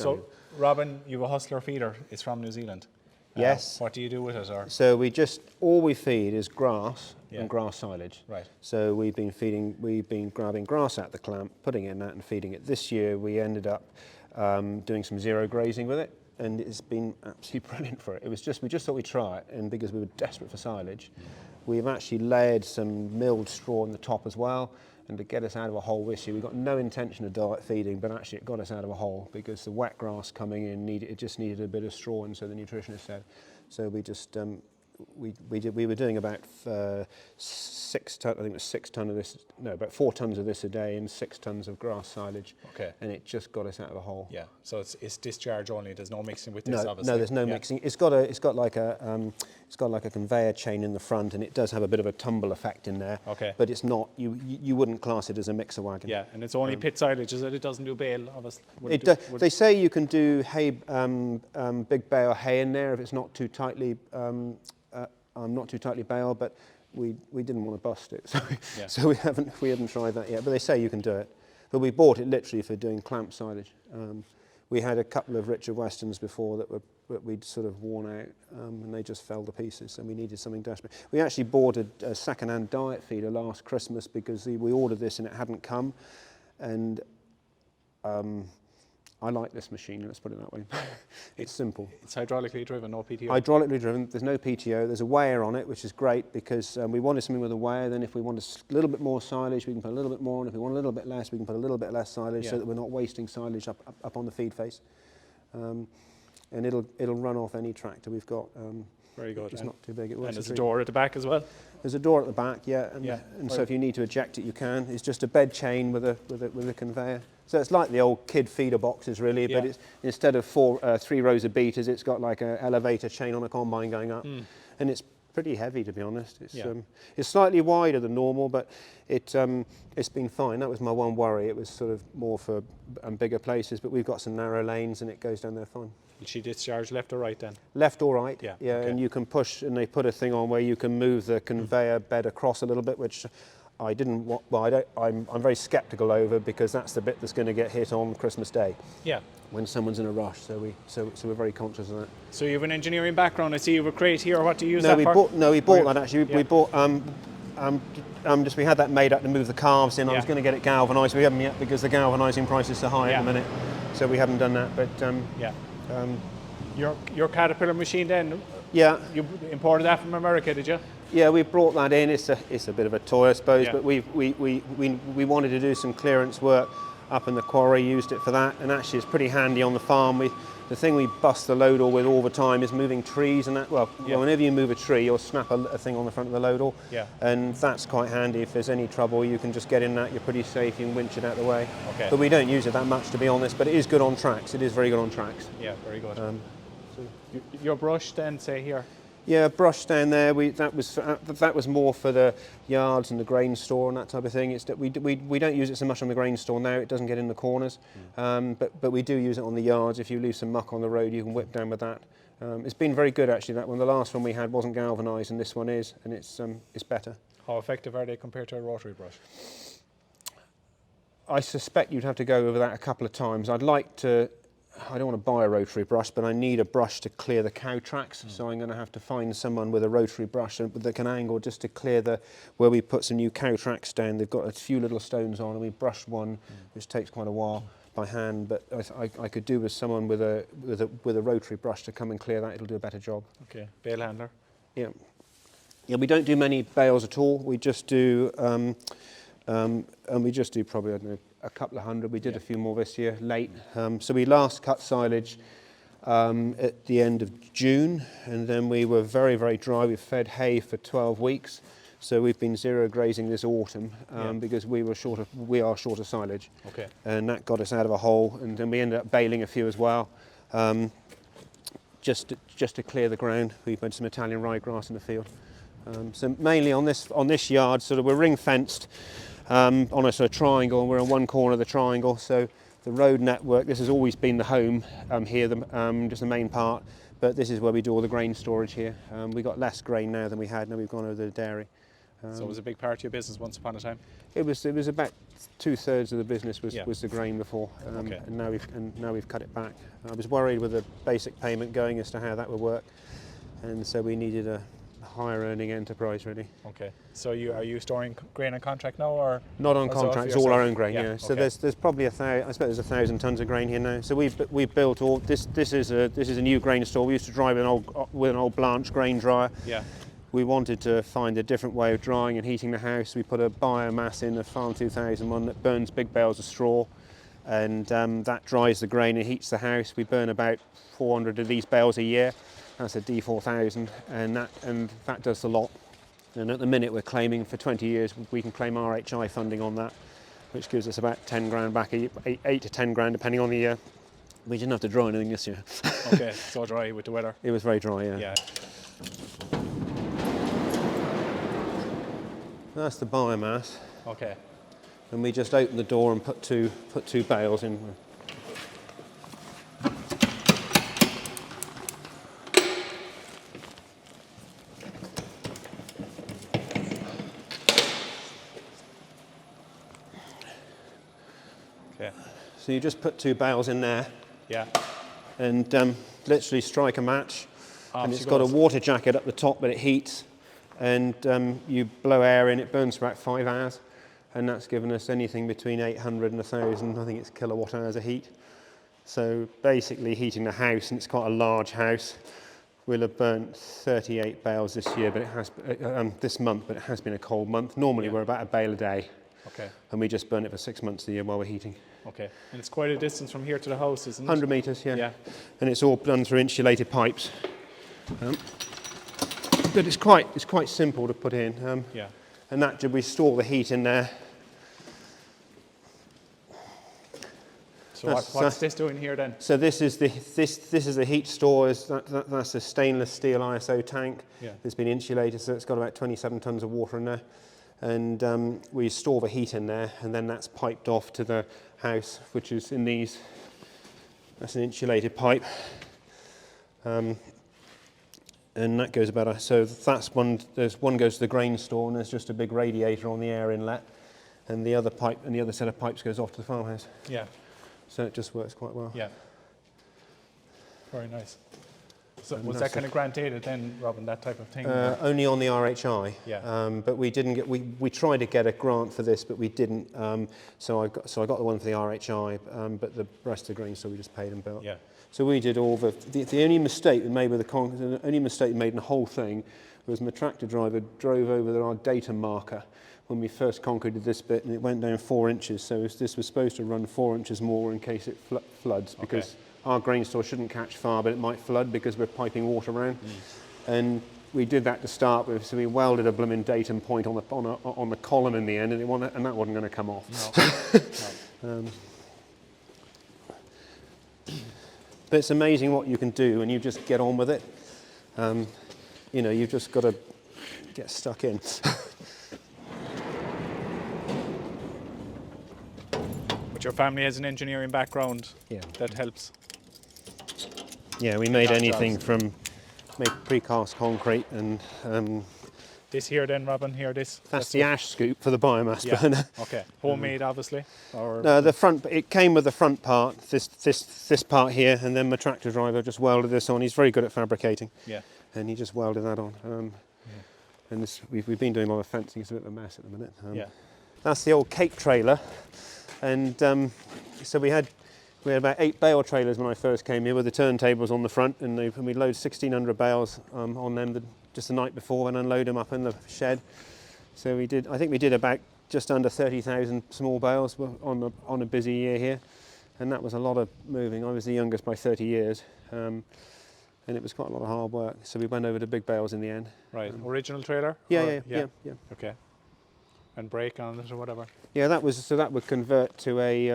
So, Robin, you have a hustler feeder. It's from New Zealand. Yes. What do you do with it? Or? So all we feed is grass and grass silage. Right. So we've been grabbing grass out the clamp, putting it in that and feeding it. This year we ended up doing some zero grazing with it, and it's been absolutely brilliant for it. We just thought we'd try it, and because we were desperate for silage, we've actually layered some milled straw on the top as well. And to get us out of a hole this year, we've got no intention of diet feeding, but actually it got us out of a hole because the wet grass coming in it just needed a bit of straw, and so the nutritionist said. So we just we were doing about 6 ton, I think it was 6 ton of this, no, about 4 tons of this a day and 6 tons of grass silage. Okay. And it just got us out of a hole. Yeah. So it's discharge only. There's no mixing with this, obviously. No, there's no mixing. It's got like a conveyor chain in the front, and it does have a bit of a tumble effect in there. Okay. But it's not. You wouldn't class it as a mixer wagon. Yeah, and it's only pit silage, is it? It doesn't do bale, obviously. They say you can do hay, big bale hay in there if it's not too tightly. Not too tightly baled, but we didn't want to bust it, so we haven't tried that yet. But they say you can do it. But we bought it literally for doing clamp silage. We had a couple of Richard Westons before that we'd sort of worn out, and they just fell to pieces, and we needed something desperate. We actually bought a second-hand diet feeder last Christmas because we ordered this and it hadn't come, and I like this machine, let's put it that way. It's simple. It's hydraulically driven, no PTO? Hydraulically driven, there's no PTO. There's a weigher on it, which is great because we wanted something with a weigher. Then if we want a little bit more silage, we can put a little bit more on. If we want a little bit less, we can put a little bit less silage so that we're not wasting silage up on the feed face. And it'll run off any tractor we've got. Very good. It's not too big. And there's a door at the back as well? There's a door at the back, and so if you need to eject it, you can. It's just a bed chain with a conveyor. So it's like the old kid feeder boxes, really, but it's instead of 3 rows of beaters, it's got like an elevator chain on a combine going up, and it's pretty heavy, to be honest. It's slightly wider than normal, but it's been fine. That was my one worry. It was sort of more for bigger places, but we've got some narrow lanes, and it goes down there fine. Will she discharge left or right then? Left or right, okay. And you can push, and they put a thing on where you can move the conveyor bed across a little bit, which I didn't want. Well, I'm very sceptical over because that's the bit that's going to get hit on Christmas Day. Yeah. When someone's in a rush, so we're very conscious of that. So you have an engineering background. I see you have a crate here. What do you use that for? We bought that actually. We bought we had that made up to move the calves in. I was going to get it galvanised. We haven't yet because the galvanising price is so high at the minute. So we haven't done that. But your Caterpillar machine then? Yeah. You imported that from America, did you? Yeah, we brought that in. It's a bit of a toy, I suppose, but we wanted to do some clearance work up in the quarry, used it for that, and actually it's pretty handy on the farm. The thing we bust the load all with all the time is moving trees, and that. Whenever you move a tree, you'll snap a thing on the front of the load all, and that's quite handy. If there's any trouble, you can just get in that. You're pretty safe. You can winch it out of the way. Okay. But we don't use it that much, to be honest. But it is good on tracks. It is very good on tracks. Yeah, very good. So your brush then, say here. Yeah, brush down there. That was more for the yards and the grain store and that type of thing. It's that we don't use it so much on the grain store now. It doesn't get in the corners, but we do use it on the yards. If you leave some muck on the road, you can whip down with that. It's been very good actually. That one, the last one we had, wasn't galvanised, and this one is, and it's better. How effective are they compared to a rotary brush? I suspect you'd have to go over that a couple of times. I don't want to buy a rotary brush, but I need a brush to clear the cow tracks. So I'm going to have to find someone with a rotary brush that can angle just to clear where we put some new cow tracks down. They've got a few little stones on, and we brushed one, which takes quite a while by hand. But I could do with someone with a rotary brush to come and clear that. It'll do a better job. Okay, bale handler. Yeah. We don't do many bales at all. We just do, and we just do probably, I don't know, a couple of hundred. We did a few more this year, late. So we last cut silage at the end of June, and then we were very, very dry. We fed hay for 12 weeks. So we've been zero grazing this autumn because we are short of silage. Okay. And that got us out of a hole, and then we ended up baling a few as well. Just to clear the ground. We've had some Italian ryegrass in the field. So mainly on this yard, sort of we're ring fenced. On a sort of triangle, and we're on one corner of the triangle, so the road network, this has always been the home here, just the main part, but this is where we do all the grain storage here. We got less grain now than we had, now we've gone over to the dairy. So it was a big part of your business once upon a time? It was about 2/3 of the business was, Yeah. was the grain before, Okay. and now we've cut it back. I was worried with the basic payment going as to how that would work, and so we needed a higher earning enterprise really. Okay. So are you storing grain on contract now, or? Not on or so contract, for it's all our yourself? own grain. Yeah, Yeah. So okay. there's probably I suppose there's 1,000 tons of grain here now. So we've built all this. This is a new grain store. We used to drive with an old Blanche grain dryer. Yeah. We wanted to find a different way of drying and heating the house. We put a biomass in, a Farm 2001 that burns big bales of straw, and that dries the grain and heats the house. We burn about 400 of these bales a year. That's a D4000, and that does a lot. And at the minute we're claiming for 20 years we can claim RHI funding on that, which gives us about 10 grand back, 8 to 10 grand depending on the year. We didn't have to dry anything this year. Okay. So dry with the weather. It was very dry, Yeah. That's the biomass, Okay. and we just open the door and put two bales in. Okay. So you just put 2 bales in there Yeah. and literally strike a match, and she it's got a goes. water jacket up the top, but it heats, and you blow air in. It burns for about 5 hours, and that's given us anything between 800 and 1,000. I think it's kilowatt hours of heat. So basically, heating the house, and it's quite a large house. We'll have burnt 38 bales this year, but it has this month. But it has been a cold month. Normally, Yeah. we're about a bale a day, Okay. and we just burn it for 6 months a year while we're heating. Okay. And it's quite a distance from here to the house, isn't it? 100 metres, yeah. Yeah. And it's all done through insulated pipes. But it's quite simple to put in. Yeah. And that we store the heat in there. So what's this doing here then? So this is the heat store. That's a stainless steel ISO tank. Yeah. It's been insulated, so it's got about 27 tons of water in there. And we store the heat in there, and then that's piped off to the house, which is in these. That's an insulated pipe. And that goes about, so that's one, there's one goes to the grain store, and there's just a big radiator on the air inlet, and the other pipe, and the other set of pipes goes off to the farmhouse. Yeah. So it just works quite well. Yeah. Very nice. So And was that that's kind of granted then, Robin, that type of thing? Only on the RHI. Yeah. But we didn't get, we tried to get a grant for this, but we didn't. So I got the one for the RHI, but the rest of the grain store we just paid and built. Yeah. So we did all the only mistake we made with the only mistake we made in the whole thing was my tractor driver drove over our data marker when we first concreted this bit, and it went down 4 inches. So this was supposed to run 4 inches more in case it floods, because our grain store shouldn't catch fire, but it might flood because we're piping water around. And we did that to start with, so we welded a blooming datum point on the column in the end, and that wasn't going to come off. No. But it's amazing what you can do when you just get on with it. You know, you've just got to get stuck in. But your family has an engineering background. Yeah. That helps. Yeah, we made Got anything jobs. from precast concrete, and This here then, Robin, here this? that's the ash scoop for the biomass Yeah. burner. Okay. Homemade, obviously? Or No, the front. It came with the front part. This part here, and then my tractor driver just welded this on. He's very good at fabricating, Yeah. and he just welded that on. And we've been doing a lot of fencing. It's a bit of a mess at the minute. Yeah. That's the old Cape trailer, and so we had about 8 bale trailers when I first came here with the turntables on the front, and we load 1,600 bales on them just the night before and unload them up in the shed. So I think we did about just under 30,000 small bales on a busy year here, and that was a lot of moving. I was the youngest by 30 years, and it was quite a lot of hard work. So we went over to big bales in the end. Right. Original trailer? Yeah. Okay. And brake on it or whatever? Yeah, that would convert to a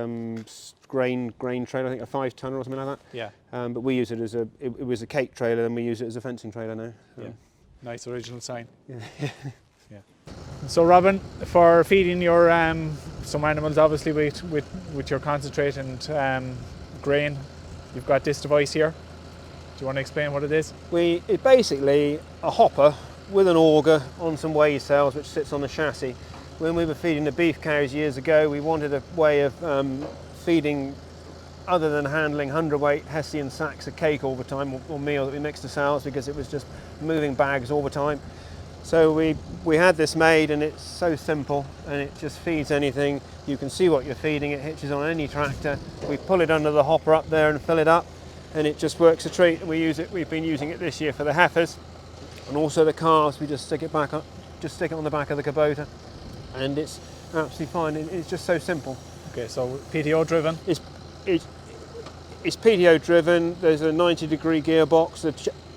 grain trailer, I think a 5-tonner or something like that. Yeah. But we use it as it was a Cape trailer, and we use it as a fencing trailer now. Yeah. Nice original sign. Yeah. Yeah. So Robin, for feeding your some animals, obviously with your concentrate and grain, you've got this device here. Do you want to explain what it is? It's basically a hopper with an auger on some weigh cells which sits on the chassis. When we were feeding the beef cows years ago, we wanted a way of feeding other than handling 100-weight Hessian sacks of cake all the time, or meal that we mixed to sales, because it was just moving bags all the time. So we had this made, and it's so simple, and it just feeds anything. You can see what you're feeding. It hitches on any tractor. We pull it under the hopper up there and fill it up, and it just works a treat. And we use it. We've been using it this year for the heifers, and also the calves. We just stick it back up, just stick it on the back of the Kubota, and it's absolutely fine. It's just so simple. Okay, so PTO driven. It's PTO driven. There's a 90-degree gearbox,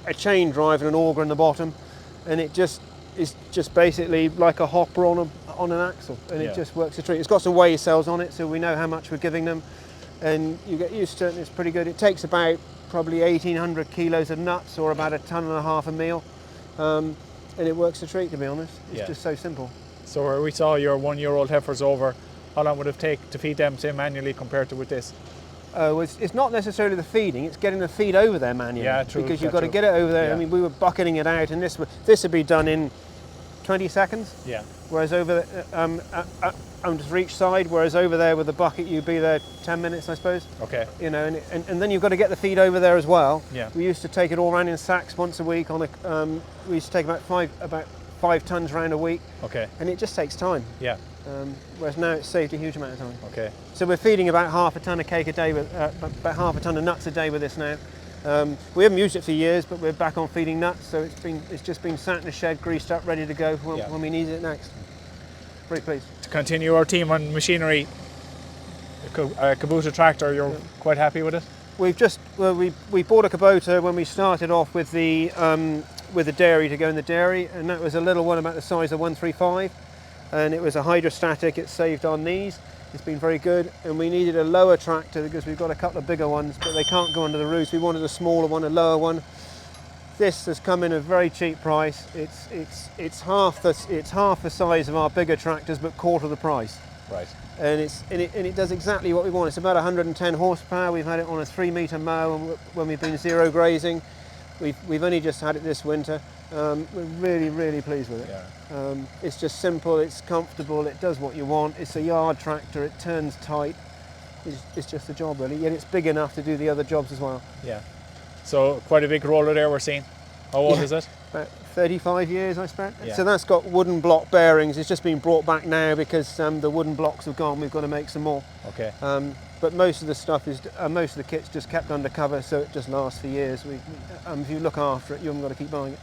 a chain drive, and an auger in the bottom, and it just is just basically like a hopper on an axle, and it just works a treat. It's got some weigh cells on it, so we know how much we're giving them, and you get used to it, and it's pretty good. It takes about probably 1,800 kilos of nuts, or about 1.5 tons of meal, and it works a treat, to be honest. It's just so simple. So where we saw your 1-year-old heifers over, how long would it take to feed them, say, manually compared to with this? It's not necessarily the feeding, it's getting the feed over there manually. Yeah, true. Because you've got to get it over there. Yeah. I mean, we were bucketing it out, and this would be done in 20 seconds. Yeah. Whereas over for each side, whereas over there with the bucket, you'd be there 10 minutes, I suppose. Okay. You know, and then you've got to get the feed over there as well. Yeah. We used to take it all around in sacks once a week. We used to take about five tons around a week. Okay. And it just takes time. Yeah. Whereas now it's saved a huge amount of time. Okay. So we're feeding about 1/2 ton of cake a day, with about 1/2 ton of nuts a day with this now. We haven't used it for years, but we're back on feeding nuts, so it's just been sat in the shed, greased up, ready to go when we need it next. Pretty pleased. To continue our team on machinery, a Kubota tractor, you're quite happy with it? We bought a Kubota when we started off with the dairy, to go in the dairy, and that was a little one about the size of 135, and it was a hydrostatic. It saved our knees. It's been very good, and we needed a lower tractor because we've got a couple of bigger ones, but they can't go under the roofs. We wanted a smaller one, a lower one. This has come in a very cheap price. It's half the size of our bigger tractors, but quarter the price. Right. And it does exactly what we want. It's about 110 horsepower. We've had it on a 3-metre mow when we've been zero grazing. We've only just had it this winter. We're really, really pleased with it. Yeah. It's just simple, it's comfortable, it does what you want. It's a yard tractor, it turns tight. It's just a job, really. Yet it's big enough to do the other jobs as well. Yeah. So quite a big roller there we're seeing. How old is it? About 35 years, I spent. Yeah. So that's got wooden block bearings. It's just been brought back now because the wooden blocks have gone. We've got to make some more. Okay. But most of the stuff most of the kit's just kept under cover, so it just lasts for years. If you look after it, you haven't got to keep buying it.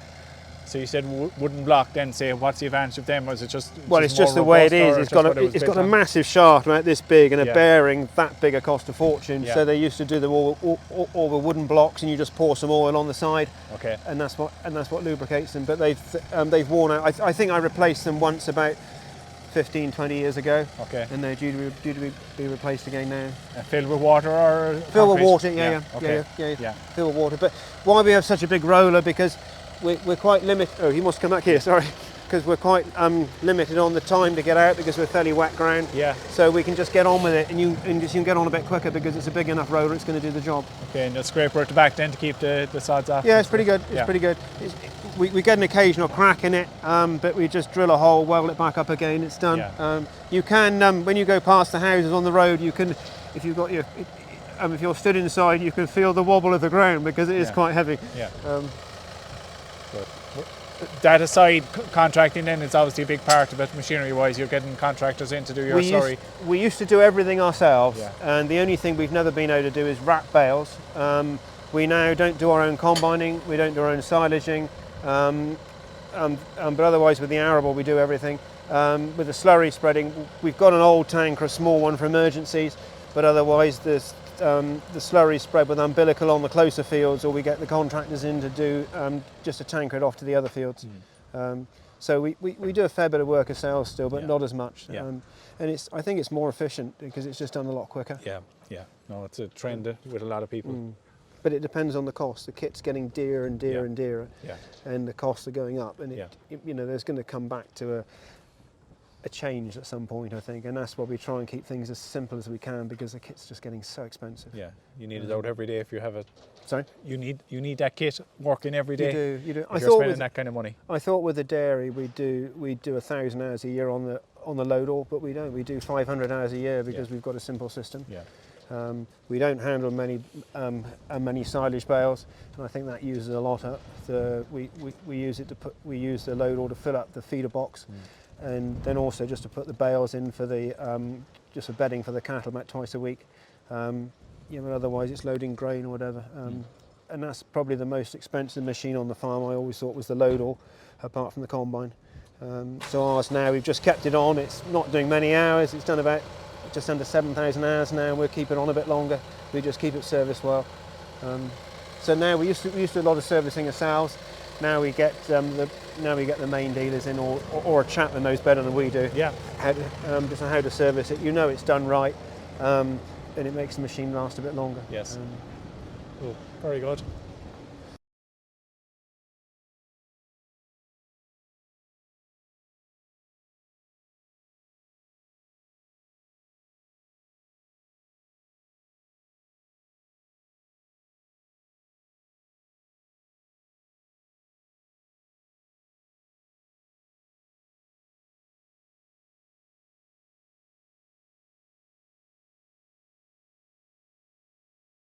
So you said wooden block, then say what's the advantage of them? Was it just it's just the way it is. It's got a massive shaft about this big and a bearing that big cost a fortune. Yeah. So they used to do them all the wooden blocks, and you just pour some oil on the side. Okay. And that's what lubricates them. But they've worn out. I think I replaced them once about 15, 20 years ago. Okay. And they're due to be replaced again now. Filled with water or Filled with concrete? water, Okay. yeah. Filled with water. But why we have such a big roller? Because we're quite limited. Oh, he must come back here. Sorry, because we're quite limited on the time to get out because we're fairly wet ground. Yeah. So we can just get on with it, and you can get on a bit quicker because it's a big enough roller. It's going to do the job. Okay, and you'll scrape at the back then to keep the sods off. Yeah, it's pretty good. It's pretty good. We get an occasional crack in it, but we just drill a hole, weld it back up again. It's done. Yeah. You can when you go past the houses on the road, you can, if you've got your. If you're stood inside, you can feel the wobble of the ground because it is quite heavy. Yeah. That aside, contracting then is obviously a big part of it, machinery-wise. You're getting contractors in to do your slurry. We used to do everything ourselves, Yeah. and the only thing we've never been able to do is wrap bales. We now don't do our own combining, we don't do our own silaging, but otherwise with the arable we do everything. With the slurry spreading, we've got an old tank or a small one for emergencies, but otherwise the slurry spread with umbilical on the closer fields, or we get the contractors in to do just to tanker it off to the other fields. So we do a fair bit of work ourselves still, but not as much. Yeah. And I think it's more efficient because it's just done a lot quicker. Yeah. No, it's a trend with a lot of people. But it depends on the cost. The kit's getting dearer and dearer and dearer, Yeah. and the costs are going up. And there's going to come back to a change at some point, I think, and that's why we try and keep things as simple as we can, because the kit's just getting so expensive. Yeah, you need it out every day if you have it. Sorry? You need that kit working every day. You do. If you're spending that kind of money. I thought with the dairy we'd do 1,000 hours a year on the load all, but we don't. We do 500 hours a year because we've got a simple system. Yeah. We don't handle many silage bales, and I think that uses a lot up. We use the load all to fill up the feeder box, and then also just to put the bales in for the just for bedding for the cattle about twice a week. Otherwise it's loading grain or whatever. And that's probably the most expensive machine on the farm. I always thought was the load all, apart from the combine. So ours now, we've just kept it on. It's not doing many hours. It's done about just under 7,000 hours now. We'll keep it on a bit longer. We just keep it serviced well. So now we used to do a lot of servicing ourselves. Now we get the main dealers in, or a chap that knows better than we do. Yeah. Just on how to service it. It's done right, and it makes the machine last a bit longer. Yes. Cool. Very good.